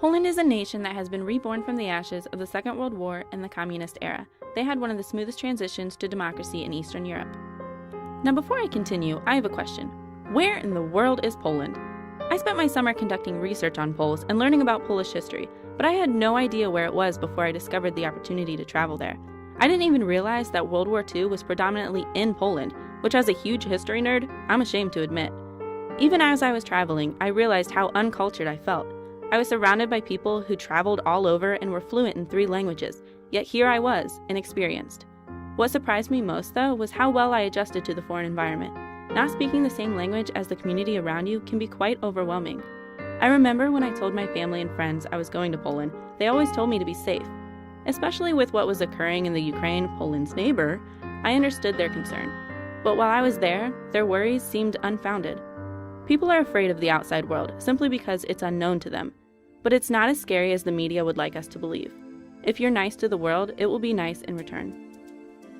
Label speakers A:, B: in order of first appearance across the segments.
A: Poland is a nation that has been reborn from the ashes of the Second World War and the Communist era. They had one of the smoothest transitions to democracy in Eastern Europe. Now before I continue, I have a question. Where in the world is Poland? I spent my summer conducting research on Poles and learning about Polish history, but I had no idea where it was before I discovered the opportunity to travel there. I didn't even realize that World War II was predominantly in Poland, which as a huge history nerd, I'm ashamed to admit. Even as I was traveling, I realized how uncultured I felt. I was surrounded by people who traveled all over and were fluent in 3 languages, yet here I was, inexperienced. What surprised me most, though, was how well I adjusted to the foreign environment. Not speaking the same language as the community around you can be quite overwhelming. I remember when I told my family and friends I was going to Poland, they always told me to be safe. Especially with what was occurring in the Ukraine, Poland's neighbor, I understood their concern. But while I was there, their worries seemed unfounded. People are afraid of the outside world simply because it's unknown to them. But it's not as scary as the media would like us to believe. If you're nice to the world, it will be nice in return.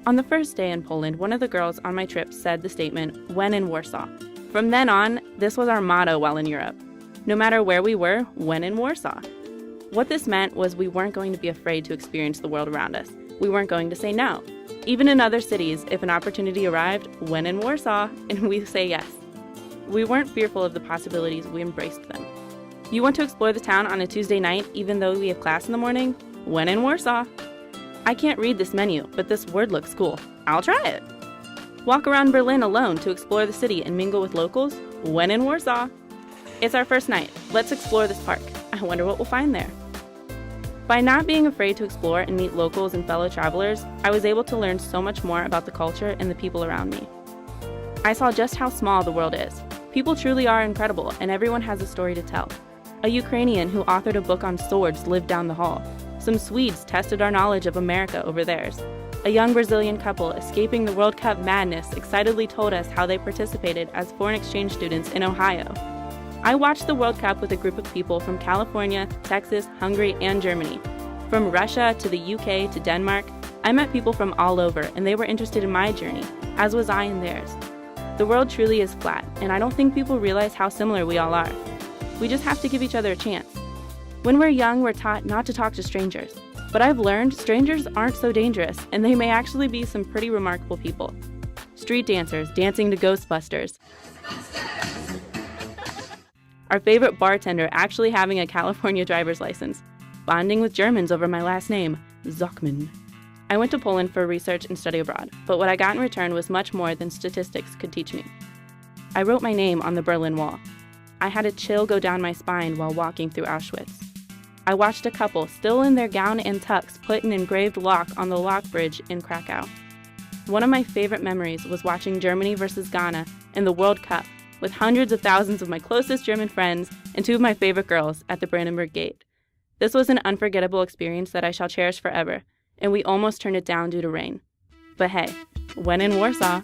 A: On the first day in Poland, one of the girls on my trip said the statement, "When in Warsaw." From then on, this was our motto while in Europe. No matter where we were, when in Warsaw. What this meant was we weren't going to be afraid to experience the world around us. We weren't going to say no. Even in other cities, if an opportunity arrived, when in Warsaw, and we say yes. We weren't fearful of the possibilities, we embraced them. You want to explore the town on a Tuesday night, even though we have class in the morning? When in Warsaw. I can't read this menu, but this word looks cool. I'll try it. Walk around Berlin alone to explore the city and mingle with locals? When in Warsaw. It's our first night. Let's explore this park. I wonder what we'll find there. By not being afraid to explore and meet locals and fellow travelers, I was able to learn so much more about the culture and the people around me. I saw just how small the world is. People truly are incredible, and everyone has a story to tell. A Ukrainian who authored a book on swords lived down the hall. Some Swedes tested our knowledge of America over theirs. A young Brazilian couple escaping the World Cup madness excitedly told us how they participated as foreign exchange students in Ohio. I watched the World Cup with a group of people from California, Texas, Hungary, and Germany. From Russia to the UK to Denmark, I met people from all over, and they were interested in my journey, as was I in theirs. The world truly is flat, and I don't think people realize how similar we all are. We just have to give each other a chance. When we're young, we're taught not to talk to strangers. But I've learned strangers aren't so dangerous, and they may actually be some pretty remarkable people. Street dancers dancing to Ghostbusters. Our favorite bartender actually having a California driver's license. Bonding with Germans over my last name, Zachman. I went to Poland for research and study abroad, but what I got in return was much more than statistics could teach me. I wrote my name on the Berlin Wall. I had a chill go down my spine while walking through Auschwitz. I watched a couple, still in their gown and tux, put an engraved lock on the lock bridge in Krakow. One of my favorite memories was watching Germany versus Ghana in the World Cup with hundreds of thousands of my closest German friends and 2 of my favorite girls at the Brandenburg Gate. This was an unforgettable experience that I shall cherish forever, and we almost turned it down due to rain. But hey, when in Warsaw,